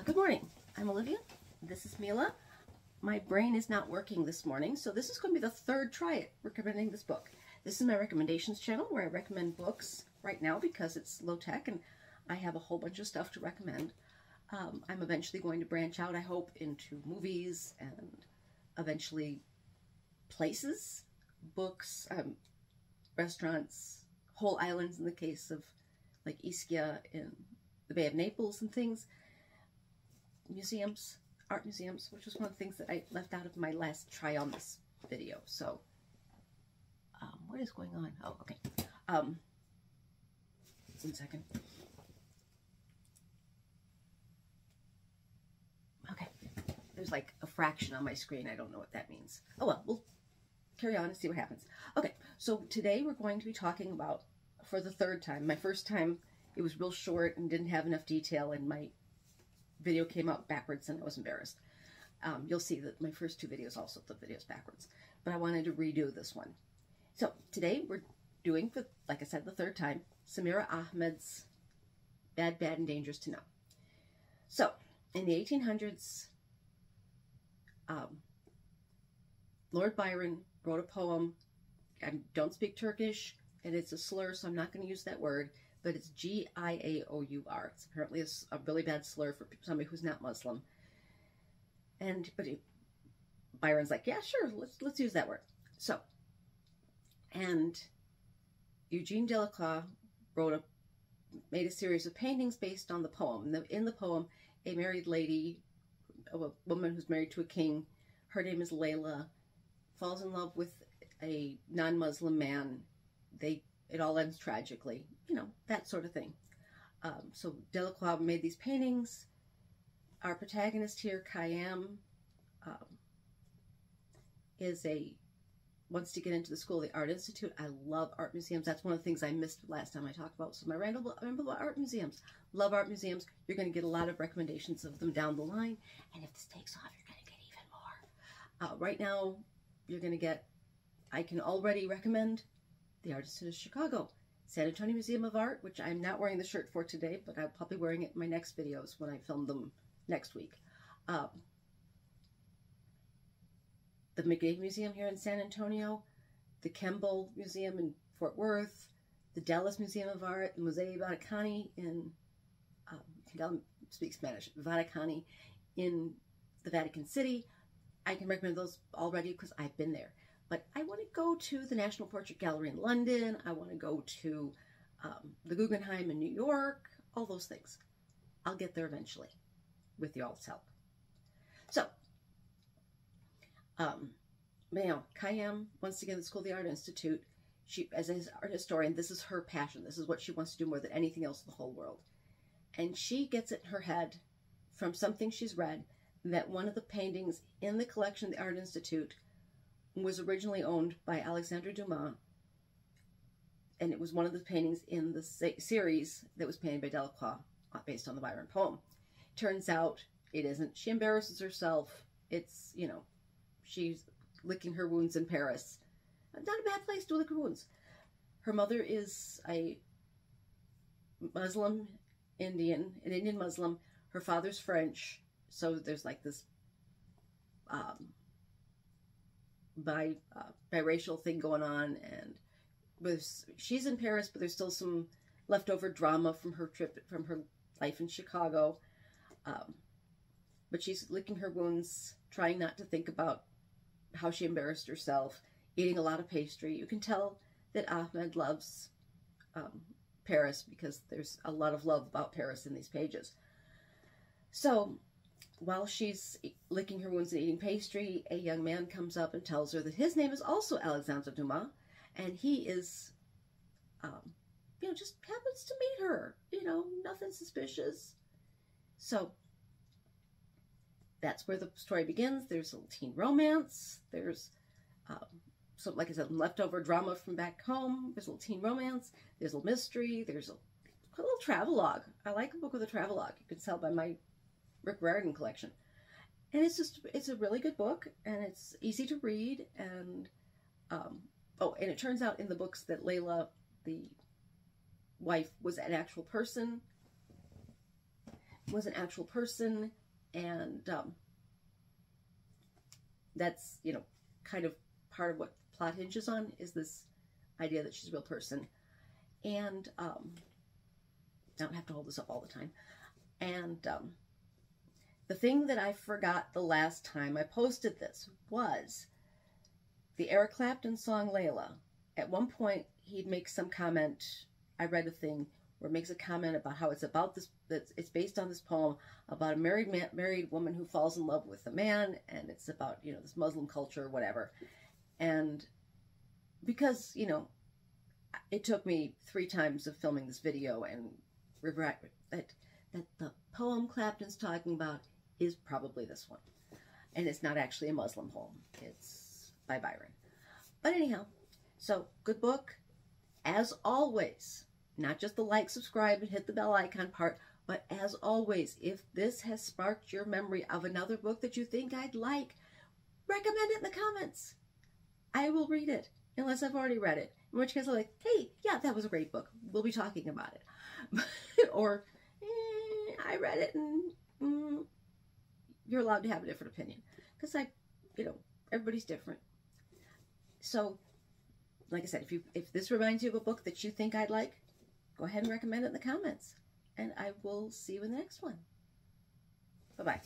Good morning. I'm Olivia. This is Mila. My brain is not working this morning, so this is going to be the third try at recommending this book. This is my recommendations channel where I recommend books right now because it's low tech and I have a whole bunch of stuff to recommend. I'm eventually going to branch out, I hope, into movies and eventually places, books, restaurants, whole islands in the case of like Ischia in the Bay of Naples and things. Museums, art museums, which was one of the things that I left out of my last try on this video. So, what is going on? Oh, okay. Just a second. Okay. There's like a fraction on my screen. I don't know what that means. Oh well, we'll carry on and see what happens. Okay, so today we're going to be talking about, for the third time, my first time it was real short and didn't have enough detail and my video came out backwards and I was embarrassed. You'll see that my first two videos also, the video's backwards, but I wanted to redo this one. So today we're doing, for, like I said, the third time, Samira Ahmed's Bad, Bad and Dangerous to Know. So in the 1800s, Lord Byron wrote a poem. I don't speak Turkish and it's a slur, so I'm not going to use that word, but it's G-I-A-O-U-R. It's apparently a really bad slur for somebody who's not Muslim. But Byron's like, yeah, sure, let's use that word. So, and Eugene Delacroix made a series of paintings based on the poem. In the poem, a married lady, a woman who's married to a king, her name is Layla, falls in love with a non-Muslim man. It all ends tragically, you know, that sort of thing. So Delacroix made these paintings. Our protagonist here, Khayyam, wants to get into the School of the Art Institute. I love art museums. That's one of the things I missed last time I talked about. So my random art museums. Love art museums. You're going to get a lot of recommendations of them down the line. And if this takes off, you're going to get even more. Right now, you're going to get, I can already recommend the Art Institute of Chicago, San Antonio Museum of Art, which I'm not wearing the shirt for today, but I'll probably be wearing it in my next videos when I film them next week. The McGee Museum here in San Antonio, the Kemble Museum in Fort Worth, the Dallas Museum of Art, the Museo Vaticani in, you can speak Spanish, Vaticani in the Vatican City. I can recommend those already because I've been there. But I want to go to the National Portrait Gallery in London. I want to go to the Guggenheim in New York, all those things. I'll get there eventually with y'all's help. So, you know, Khayyam wants to get to the School of the Art Institute. She, as an art historian, this is her passion. This is what she wants to do more than anything else in the whole world. And she gets it in her head from something she's read that one of the paintings in the collection of the Art Institute was originally owned by Alexandre Dumas, and it was one of the paintings in the series that was painted by Delacroix based on the Byron poem. Turns out it isn't. She embarrasses herself. It's, you know, she's licking her wounds in Paris. Not a bad place to lick her wounds. Her mother is a Muslim Indian, an Indian Muslim. Her father's French, so there's like this biracial thing going on, and she's in Paris, but there's still some leftover drama from her trip, from her life in Chicago. But she's licking her wounds, trying not to think about how she embarrassed herself, eating a lot of pastry. You can tell that Ahmed loves Paris because there's a lot of love about Paris in these pages. So while she's licking her wounds and eating pastry, a young man comes up and tells her that his name is also Alexandre Dumas, and he is, you know, just happens to meet her. You know, nothing suspicious. So that's where the story begins. There's a little teen romance. There's, so like I said, leftover drama from back home. There's a little teen romance. There's a little mystery. There's a little travelogue. I like a book with a travelogue. You can tell by my Rick Riordan collection. And it's a really good book, and it's easy to read, and oh, and it turns out in the books that Layla, the wife, was an actual person. was an actual person, and that's, you know, kind of part of what the plot hinges on, is this idea that she's a real person. And I don't have to hold this up all the time. And the thing that I forgot the last time I posted this was the Eric Clapton song Layla. At one point, he'd make some comment. I read a thing where it makes a comment about how it's about this, that it's based on this poem about a married woman who falls in love with a man, and it's about, you know, this Muslim culture or whatever. And because, you know, it took me 3 times of filming this video and regret that the poem Clapton's talking about is probably this one. And it's not actually a Muslim poem. It's by Byron. But anyhow, so good book. As always, not just the like, subscribe, and hit the bell icon part, but as always, if this has sparked your memory of another book that you think I'd like, recommend it in the comments. I will read it, unless I've already read it. In which case I'm like, hey, yeah, that was a great book. We'll be talking about it. Or, I read it and you're allowed to have a different opinion. Because you know, everybody's different. So, like I said, if this reminds you of a book that you think I'd like, go ahead and recommend it in the comments. And I will see you in the next one. Bye-bye.